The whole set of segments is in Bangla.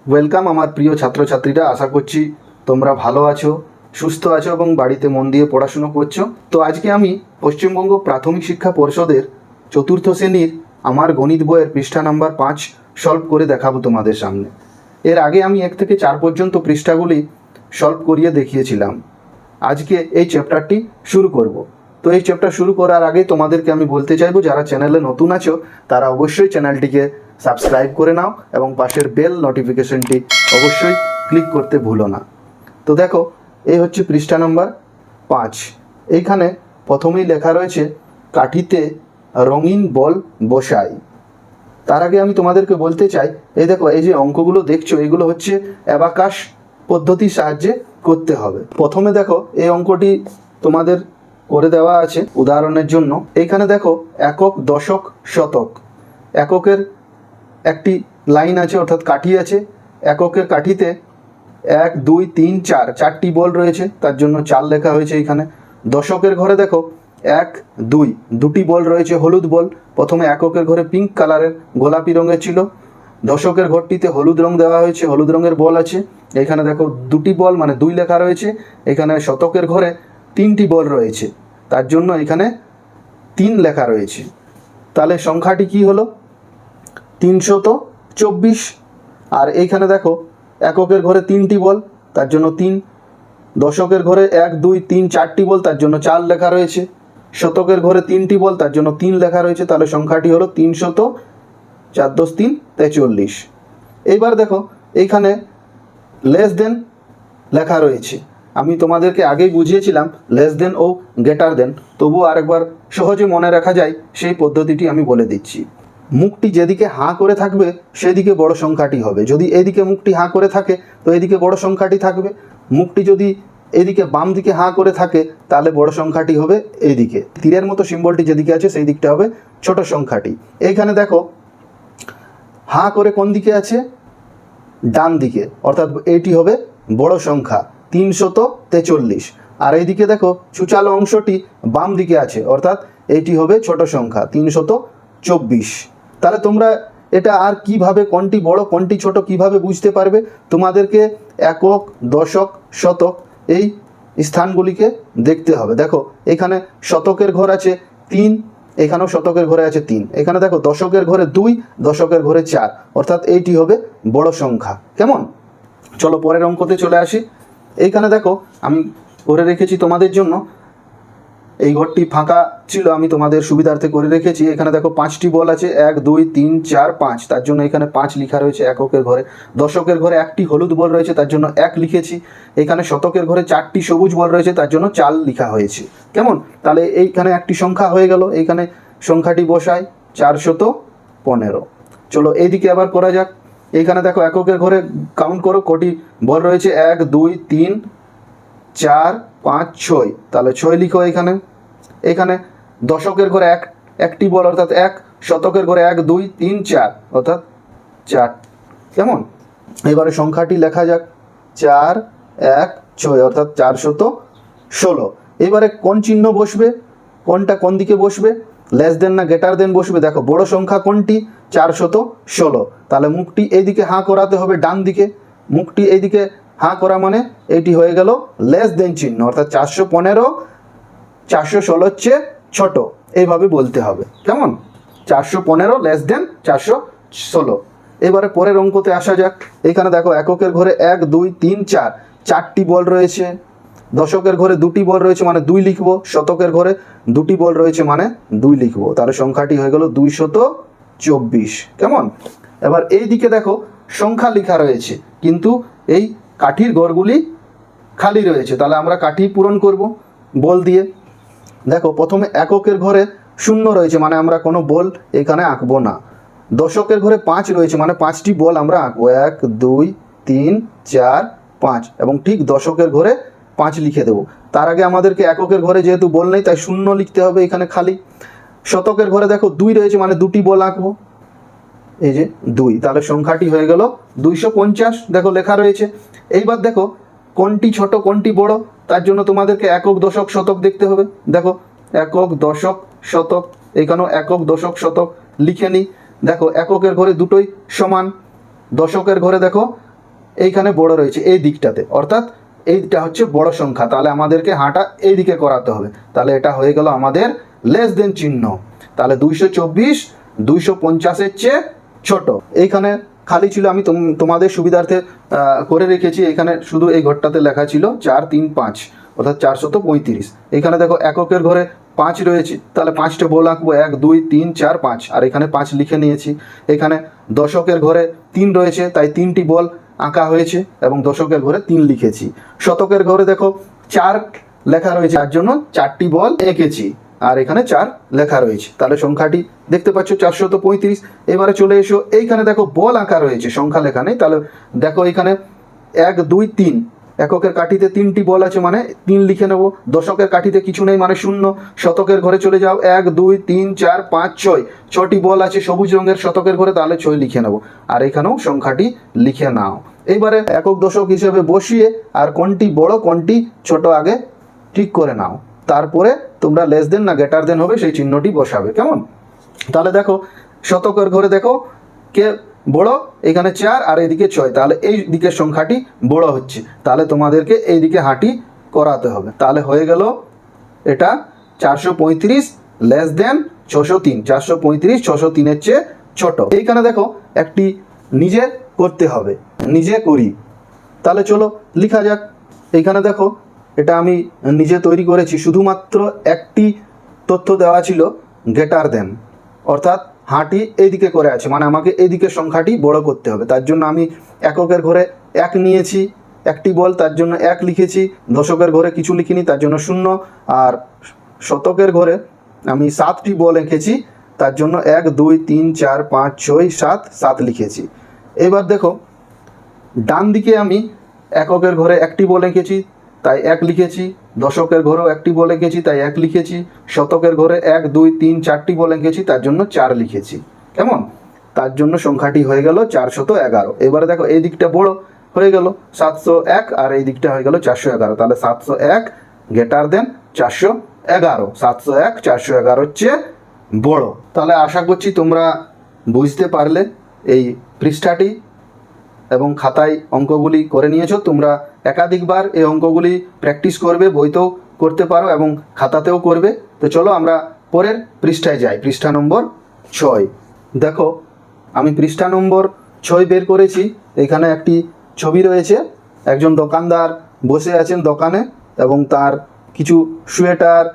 ওয়েলকাম আমার প্রিয় ছাত্রছাত্রীরা, আশা করছি তোমরা ভালো আছো, সুস্থ আছো এবং বাড়িতে মন দিয়ে পড়াশুনো করছো। তো আজকে আমি পশ্চিমবঙ্গ প্রাথমিক শিক্ষা পর্ষদের চতুর্থ শ্রেণীর আমার গণিত বইয়ের পৃষ্ঠা নাম্বার 5 সলভ করে দেখাবো তোমাদের সামনে। এর আগে আমি 1 থেকে 4 পর্যন্ত পৃষ্ঠাগুলি সলভ করিয়ে দেখিয়েছিলাম। আজকে এই চ্যাপ্টারটি শুরু করব। তো এই চ্যাপ্টার শুরু করার আগে তোমাদেরকে আমি বলতে চাইবো, যারা চ্যানেলে নতুন আছো তারা অবশ্যই চ্যানেলটিকে সাবস্ক্রাইব করে নাও এবং পাশের বেল নোটিফিকেশনটি অবশ্যই ক্লিক করতে ভুলো না। তো দেখো, এই হচ্ছে পৃষ্ঠা নাম্বার 5। এইখানে প্রথমেই লেখা রয়েছে কাঠিতে রঙিন বল বসাই। তার আগে আমি তোমাদেরকে বলতে চাই, এই দেখো, এই যে অঙ্কগুলো দেখছো এগুলো হচ্ছে অ্যাবাকাস পদ্ধতির সাহায্যে করতে হবে। প্রথমে দেখো, এই অঙ্কটি তোমাদের করে দেওয়া আছে উদাহরণের জন্য। এইখানে দেখো একক, দশক, শতক। এককের একটি লাইন আছে, অর্থাৎ কাঠি আছে। এককের কাঠিতে 1 2 3 4 চারটি বল রয়েছে, তার জন্য 4 লেখা হয়েছে এখানে। দশকের ঘরে দেখো 1 2 দুটি বল রয়েছে, হলুদ বল। প্রথমে এককের ঘরে পিঙ্ক কালারের গোলাপি রঙের ছিল, দশকের ঘরটিতে হলুদ রং দেওয়া হয়েছে, হলুদ রঙের বল আছে। এখানে দেখো দুটি বল মানে 2 লেখা রয়েছে। এখানে শতকের ঘরে 3টি বল রয়েছে, তার জন্য এখানে 3 লেখা রয়েছে। তাহলে সংখ্যাটি কি হলো? 324। আর এইখানে দেখো এককের ঘরে 3টি বল, তার জন্য 3। দশকের ঘরে 1 2 3 4টি বল, তার জন্য 4 লেখা রয়েছে। শতকের ঘরে 3টি বল, তার জন্য 3 লেখা রয়েছে। তাহলে সংখ্যাটি হলো 300, 4 10 3 43। এইবার দেখো এইখানে লেস দেন লেখা রয়েছে। আমি তোমাদেরকে আগেই বুঝিয়েছিলাম লেস দেন ও গ্রেটার দেন, তবুও আরেকবার সহজে মনে রাখা যায় সেই পদ্ধতিটি আমি বলে দিচ্ছি। মুখটি যেদিকে হাঁ করে থাকবে সেদিকে বড় সংখ্যাটি হবে। যদি এদিকে মুখটি হাঁ করে থাকে তো এদিকে বড় সংখ্যাটি থাকবে। মুখটি যদি এদিকে বাম দিকে হাঁ করে থাকে তাহলে বড় সংখ্যাটি হবে এইদিকে। তীরের মতো সিম্বলটি যেদিকে আছে সেই দিকটা হবে ছোট সংখ্যাটি। এইখানে দেখো হাঁ করে কোন দিকে আছে? ডান দিকে, অর্থাৎ এইটি হবে বড় সংখ্যা 343। আর এইদিকে দেখো ছুচালো অংশটি বাম দিকে আছে, অর্থাৎ এইটি হবে ছোট সংখ্যা 324। তাহলে তোমরা এটা আর কিভাবে, কোনটি বড় কোনটি ছোট কিভাবে বুঝতে পারবে? তোমাদেরকে একক, দশক, শতক এই স্থানগুলিকে দেখতে হবে। দেখো এখানে শতকের ঘর আছে 3, এখানেও শতকের ঘরে আছে 3। এখানে দেখো দশকের ঘরে 2, দশকের ঘরে 4, অর্থাৎ এইটি হবে বড় সংখ্যা। কেমন? চলো পরের অঙ্কতে চলে আসি। এইখানে দেখো আমি করে রেখেছি তোমাদের জন্য, এই ঘরটি ফাঁকা ছিল, আমি তোমাদের সুবিধার্থে করে রেখেছি। এখানে দেখো 5টি বল আছে, 1 2 3 4 5, তার জন্য এখানে 5 লেখা রয়েছে এককের ঘরে। দশকের ঘরে 1টি হলুদ বল রয়েছে, তার জন্য 1 লিখেছি। এখানে শতকের ঘরে 4টি সবুজ বল রয়েছে, তার জন্য 4 লেখা হয়েছে। কেমন? তাহলে এইখানে একটি সংখ্যা হয়ে গেল। এইখানে সংখ্যাটি বসাই 415। চলো এইদিকে আবার করা যাক। এইখানে দেখো এককের ঘরে কাউন্ট করো কটি বল রয়েছে, 1 2 3 4 5 6, তাহলে 6 লিখো এখানে। এখানে দশকের ঘরে একটি বল, অর্থাৎ 1। শতকের ঘরে 1 2 3 4, অর্থাৎ 4। কেমন? এবারে সংখ্যাটি লেখা যাক 4 1 6, অর্থাৎ 416। এবারে কোন চিহ্ন বসবে, কোনটা কোন দিকে বসবে? লেস দেন না গ্রেটার দেন বসবে? দেখো বড় সংখ্যা কোনটি? 416। তাহলে মুখটি এইদিকে হাঁ করাতে হবে ডান দিকে। মুখটি এইদিকে হাঁ করা মানে এটি হয়ে গেল লেস দেন চিহ্ন, অর্থাৎ 415 416 হচ্ছে ছোট, এইভাবে বলতে হবে। কেমন? 415 লেস দেন 416। এবারে পরের অঙ্কতে আসা যাক। এখানে দেখো এককের ঘরে 1 2 3 4 চারটি বল রয়েছে। দশকের ঘরে 2টি বল রয়েছে মানে 2 লিখবো। শতকের ঘরে 2টি বল রয়েছে মানে 2 লিখবো। তাহলে সংখ্যাটি হয়ে গেল 224। কেমন? এবার এই দিকে দেখো সংখ্যা লেখা রয়েছে, কিন্তু এই কাঠির ঘরগুলি খালি রয়েছে। তাহলে আমরা কাঠি পূরণ করব বল দিয়ে। দেখো প্রথমে এককের ঘরে 0 রয়েছে, মানে আমরা কোনো বল এখানে আঁকবো না। দশকের ঘরে 5 রয়েছে, মানে 5টি বল আমরা আঁকবো, 1 2 3 4 5, এবং ঠিক দশকের ঘরে 5 লিখে দেবো। তার আগে আমাদেরকে এককের ঘরে যেহেতু বল নেই তাই 0 লিখতে হবে এখানে খালি। শতকের ঘরে দেখো 2 রয়েছে, মানে 2টি বল আঁকবো, এই যে 2। তাহলে সংখ্যাটি হয়ে গেল 250, দেখো লেখা রয়েছে। এইবার দেখো কোনটি ছোট কোনটি বড়, তার জন্য তোমাদেরকে একক, দশক, শতক দেখতে হবে। দেখো একক, দশক, শতক, এখানেও একক, দশক, শতক লিখে নিই। দেখো এককের ঘরে দুটোই সমান। দশকের ঘরে দেখো এইখানে বড় রয়েছে এই দিকটাতে, অর্থাৎ এইটা হচ্ছে বড় সংখ্যা, তাহলে আমাদেরকে হাঁটা এই দিকে করাতে হবে। তাহলে এটা হয়ে গেল আমাদের লেস দেন চিহ্ন। তাহলে 224 250-এর চেয়ে ছোট। এইখানে খালি ছিল, আমি তোমাদের সুবিধার্থে করে রেখেছি। এখানে শুধু এই ঘরটাতে লেখা ছিল 4 3 5, অর্থাৎ 435। এখানে দেখো এককের ঘরে 5 রয়েছে, তাহলে 5টা বল আঁকবো, 1 2 3 4 5, আর এখানে 5 লিখে নিয়েছি। এখানে দশকের ঘরে 3 রয়েছে, তাই 3টি বল আঁকা হয়েছে এবং দশকের ঘরে 3 লিখেছি। শতকের ঘরে দেখো 4 লেখা রয়েছে, তার জন্য 4টি বল এঁকেছি, আর এখানে 4 লেখা রয়েছে। তাহলে সংখ্যাটি দেখতে পাচ্ছ 435। এবারে চলে এসো, এইখানে দেখো বল আঁকা রয়েছে, সংখ্যা লেখা নেই। তাহলে দেখো এখানে 1 2 3, এককের কাঠিতে 3টি বল আছে মানে 3 লিখে নেব। দশকের কাঠিতে কিছু নেই মানে 0। শতকের ঘরে চলে যাও, 1 2 3 4 5 6, 6টি বল আছে সবুজ রঙের শতকের ঘরে, তাহলে 6 লিখে নেব। আর এখানেও সংখ্যাটি লিখে নাও। এইবারে একক দশক হিসেবে বসিয়ে আর কোনটি বড় কোনটি ছোট আগে ঠিক করে নাও, তারপরে তোমরা লেস দেন না গ্রেটার দেন হবে সেই চিহ্নটি বসাবে, কেমন? তাহলে দেখো শতকের ঘরে দেখো কে বড়, এখানে 4 আর এইদিকে 6, তাহলে এই দিকের সংখ্যাটি বড় হচ্ছে, তাহলে তোমাদেরকে এই দিকে হাঁটি করাতে হবে। তাহলে হয়ে গেল এটা 435 লেস দেন 603, 435 603-এর চেয়ে ছোট। এইখানে দেখো একটি নিজে করতে হবে, নিজে করি। তাহলে চলো লেখা যাক। এইখানে দেখো এটা আমি নিজে তৈরি করেছি, শুধুমাত্র একটি তথ্য দেওয়া ছিল গ্রেটার দেন, অর্থাৎ হাঁটি এইদিকে করে আছে, মানে আমাকে এইদিকে সংখ্যাটি বড় করতে হবে। তার জন্য আমি এককের ঘরে 1 নিয়েছি, একটি বল, তার জন্য 1 লিখেছি। দশকের ঘরে কিছু লিখিনি, তার জন্য 0। আর শতকের ঘরে আমি 7টি বল এঁকেছি, তার জন্য 1 2 3 4 5 6 7, 7 লিখেছি। এবার দেখো ডান দিকে আমি এককের ঘরে একটি বল এঁকেছি, তাই 1 লিখেছি। দশকের ঘরেও একটি বল এঁকেছি, তাই 1 লিখেছি। শতকের ঘরে 1 2 3 4টি বল এঁকেছি, তার জন্য 4 লিখেছি, কেমন? তার জন্য সংখ্যাটি হয়ে গেল 411। এবারে দেখো এই দিকটা বড় হয়ে গেল 701, আর এই দিকটা হয়ে গেল 411। তাহলে 701 গ্রেটার দেন 411, 701 411-এর চেয়ে বড়। তাহলে আশা করছি তোমরা বুঝতে পারলে এই পৃষ্ঠাটি এবং খাতায় অঙ্কগুলি করে নিয়েছো। তোমরা একাধিকবার এই অঙ্কগুলি প্র্যাকটিস করবে, বইতেও করতে পারো এবং খাতাতেও করবে। তো চলো আমরা পরের পৃষ্ঠায় যাই, পৃষ্ঠা নম্বর 6। দেখো আমি পৃষ্ঠা নম্বর 6 বের করেছি। এখানে একটি ছবি রয়েছে, একজন দোকানদার বসে আছেন দোকানে এবং তার কিছু সোয়েটার,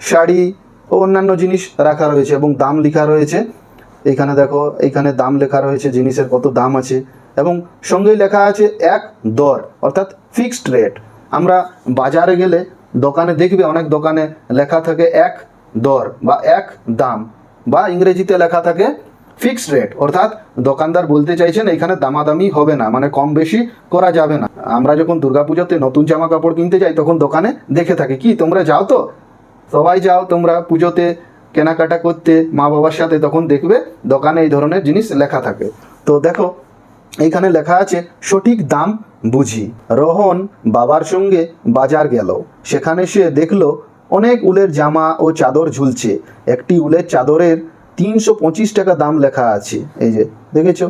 শাড়ি ও অন্যান্য জিনিস রাখা রয়েছে এবং দাম লেখা রয়েছে। এইখানে দেখো, এইখানে দাম লেখা রয়েছে, জিনিসের কত দাম আছে, এবং সঙ্গেই লেখা আছে 1 দর, অর্থাৎ ফিক্সড রেট। আমরা বাজারে গেলে দোকানে দেখবে অনেক দোকানে লেখা থাকে 1 দর বা 1 দাম, বা ইংরেজিতে লেখা থাকে ফিক্সড রেট, অর্থাৎ দোকানদার বলতে চাইছেন এখানে দামাদামি হবে না, মানে কম বেশি করা যাবে না। আমরা যখন দুর্গাপুজোতে নতুন জামা কাপড় কিনতে যাই তখন দোকানে দেখে থাকি, কি তোমরা যাও তো, সবাই যাও তোমরা পুজোতে কেনাকাটা করতে মা বাবার সাথে, তখন দেখবে দোকানে এই ধরনের জিনিস লেখা থাকে। তো দেখো এইখানে লেখা আছে সঠিক দাম বুঝি। রোহন বাবার সঙ্গে বাজার গেল, সেখানে সে দেখলো অনেক উলের জামা ও চাদর ঝুলছে। একটি উলের চাদরের 325 টাকা দাম লেখা আছে। এই যে দেখেছো,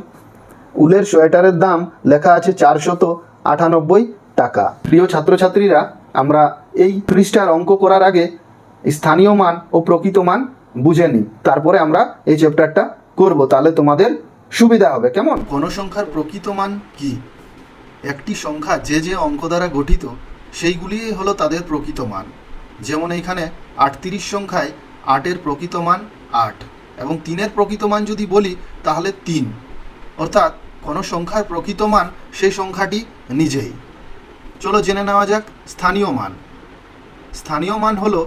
উলের সোয়েটারের দাম লেখা আছে 498 টাকা। প্রিয় ছাত্রছাত্রীরা, আমরা এই পৃষ্ঠার অঙ্ক করার আগে স্থানীয় মান ও প্রকৃত মান বুঝে নিই, তারপরে আমরা এই চ্যাপ্টারটা করব, তাহলে তোমাদের সুবিধা হবে, কেমন? গণসংখ্যার প্রকৃত মান কি? একটি সংখ্যা যে যে অঙ্ক দ্বারা গঠিত সেইগুলি হলো তাদের প্রকৃত মান। যেমন এইখানে 38 সংখ্যায় 8-এর প্রকৃত মান 8, এবং 3-এর প্রকৃত মান যদি বলি তাহলে 3, অর্থাৎ কোনো সংখ্যার প্রকৃত মান সেই সংখ্যাটি নিজেই। চলো জেনে নেওয়া যাক স্থানীয় মান। স্থানীয় মান হলো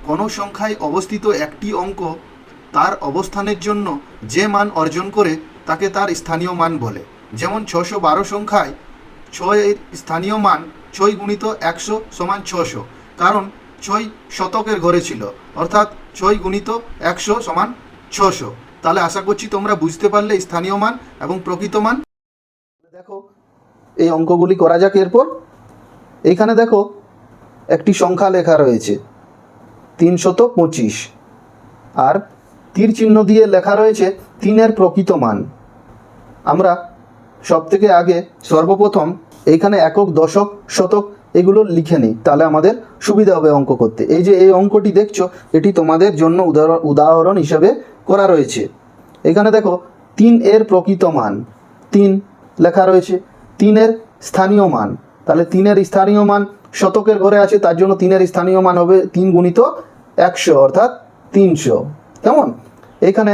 কোনো সংখ্যায় অবস্থিত একটি অঙ্ক তার অবস্থানের জন্য যে মান অর্জন করে তাকে তার স্থানীয় মান বলে। যেমন 612 সংখ্যায় 6-এর স্থানীয় মান 6 গুণিত 100 সমান 600, কারণ 6 শতকের ঘরে ছিল, অর্থাৎ 6 গুণিত 100 সমান 600। তাহলে আশা করছি তোমরা বুঝতে পারলে স্থানীয় মান এবং প্রকৃত মান। দেখো এই অঙ্কগুলি করা যাক। এরপর এইখানে দেখো একটি সংখ্যা লেখা রয়েছে 325, আর তীর চিহ্ন দিয়ে লেখা রয়েছে 3-এর প্রকৃত মান। আমরা সব থেকে আগে সর্বপ্রথম এইখানে একক, দশক, শতক এগুলো লিখে নিই, তাহলে আমাদের সুবিধা হবে অঙ্ক করতে। এই যে এই অঙ্কটি দেখছো, এটি তোমাদের জন্য উদাহরণ হিসাবে করা রয়েছে। এখানে দেখো 3 এর প্রকৃত মান 3 লেখা রয়েছে, 3 এর স্থানীয় মান, তাহলে 3 এর স্থানীয় মান শতকের ঘরে আছে, তার জন্য 3 এর স্থানীয় মান হবে 3 গুণিত 100 অর্থাৎ 300। কেমন? এখানে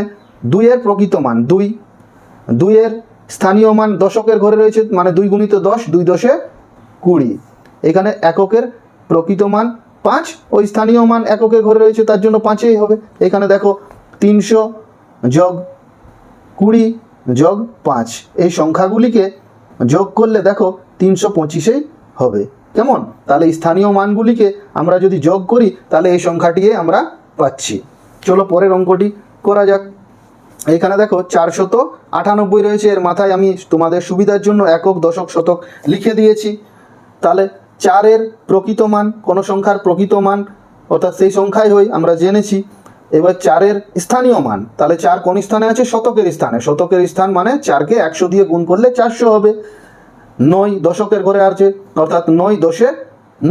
2 এর প্রকৃত মান 2 এর স্থানীয় মান দশকের ঘরে রয়েছে, মানে 2 গুণিত 10, 2 10 20। এখানে এককের প্রকৃত মান 5, ওই স্থানীয় মান এককের ঘরে রয়েছে, তার জন্য 5ই হবে। এখানে দেখো 300 যোগ 20 যোগ 5, এই সংখ্যাগুলিকে যোগ করলে দেখো 325 হবে। কেমন? তাহলে স্থানীয় মানগুলিকে আমরা যদি যোগ করি তাহলে এই সংখ্যাটিকে আমরা পাচ্ছি। চলো পরের অঙ্কটি করা যাক। এখানে দেখো 498 রয়েছে, এর মাথায় আমি তোমাদের সুবিধার জন্য একক, দশক, শতক লিখে দিয়েছি। তাহলে 4-এর প্রকৃত মান, কোনো সংখ্যার প্রকৃত মান অর্থাৎ সেই সংখ্যাই হয়, আমরা জেনেছি। এবার 4-এর স্থানীয় মান, তাহলে 4 কোন স্থানে আছে? শতকের স্থানে। শতকের স্থান মানে 4কে 100 দিয়ে গুণ করলে 400 হবে। 9 দশকের ঘরে আছে, অর্থাৎ 9 10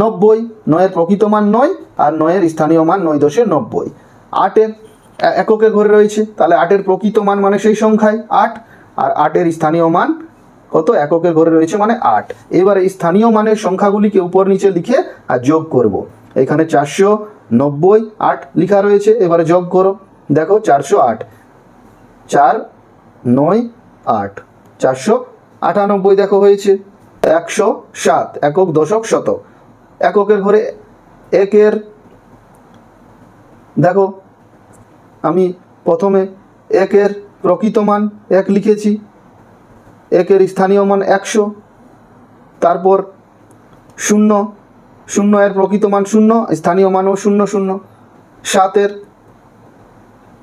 90, 9-এর প্রকৃত মান 9 আর 9-এর স্থানীয় মান 9 10 90। 8-এর এককের ঘরে রয়েছে, তাহলে 8-এর প্রকৃত মান মানে সেই সংখ্যায় 8, আর 8-এর স্থানীয় মান কত? এককের ঘরে রয়েছে মানে 8। এবার এই স্থানীয় মানের সংখ্যাগুলিকে উপর নিচে লিখে আর যোগ করব। এখানে 490 8 লেখা রয়েছে, এবারে যোগ করো। দেখো 408, 4 9 8, 498 দেখো হয়েছে। 107 একক, দশক, শতক। এককের ঘরে 1-এর দেখো আমি প্রথমে 1-এর প্রকৃত মান 1 লিখেছি, 1-এর স্থানীয় মান 100, তারপর 0 এর প্রকৃত মান 0, স্থানীয় মানও 0 0। 7-এর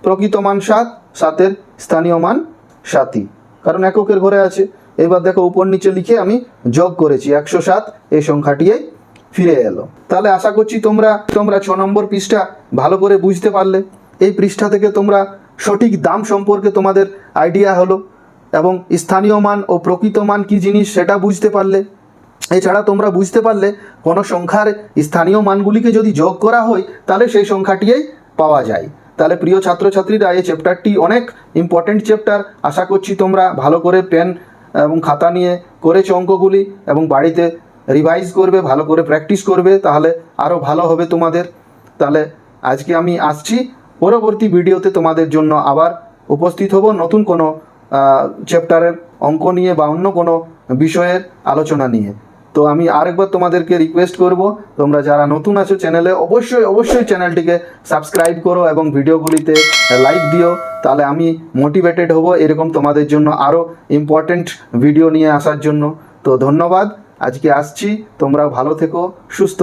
প্রকৃত মান 7, 7-এর স্থানীয় মান 7ই, কারণ এককের ঘরে আছে। এবার দেখো উপর নিচে লিখে আমি যোগ করেছি, 107 এই সংখ্যাটি ফিরে এলো। তাহলে আশা করছি তোমরা 6 নম্বর পৃষ্ঠা ভালো করে বুঝতে পারলে। এই পৃষ্ঠা থেকে তোমরা সঠিক দাম সম্পর্কে তোমাদের আইডিয়া হলো, এবং স্থানীয় মান ও প্রকৃত মান কী জিনিস সেটা বুঝতে পারলে। এছাড়া তোমরা বুঝতে পারলে কোনো সংখ্যার স্থানীয় মানগুলিকে যদি যোগ করা হয় তাহলে সেই সংখ্যাটিই পাওয়া যায়। তাহলে প্রিয় ছাত্রছাত্রীরা, এই চ্যাপ্টারটি অনেক ইম্পর্টেন্ট চ্যাপ্টার। আশা করছি তোমরা ভালো করে পেন এবং খাতা নিয়ে করেছো অঙ্কগুলি, এবং বাড়িতে রিভাইজ করবে, ভালো করে প্র্যাকটিস করবে, তাহলে আরও ভালো হবে তোমাদের। তাহলে আজকে আমি আসছি, পরবর্তী ভিডিওতে তোমাদের জন্য আবার উপস্থিত হব নতুন কোনো চ্যাপ্টারের অঙ্ক নিয়ে বা অন্য কোনো বিষয়ের আলোচনা নিয়ে। তো আমি আরেকবার তোমাদেরকে রিকোয়েস্ট করব, তোমরা যারা নতুন আছো চ্যানেলে, অবশ্যই চ্যানেলটিকে সাবস্ক্রাইব করো এবং ভিডিওগুলিতে লাইক দিও, তাহলে আমি মোটিভেটেড হব এরকম তোমাদের জন্য আরও ইম্পর্টেন্ট ভিডিও নিয়ে আসার জন্য। তো ধন্যবাদ, আজকে আসছি, তোমরা ভালো থেকো, সুস্থ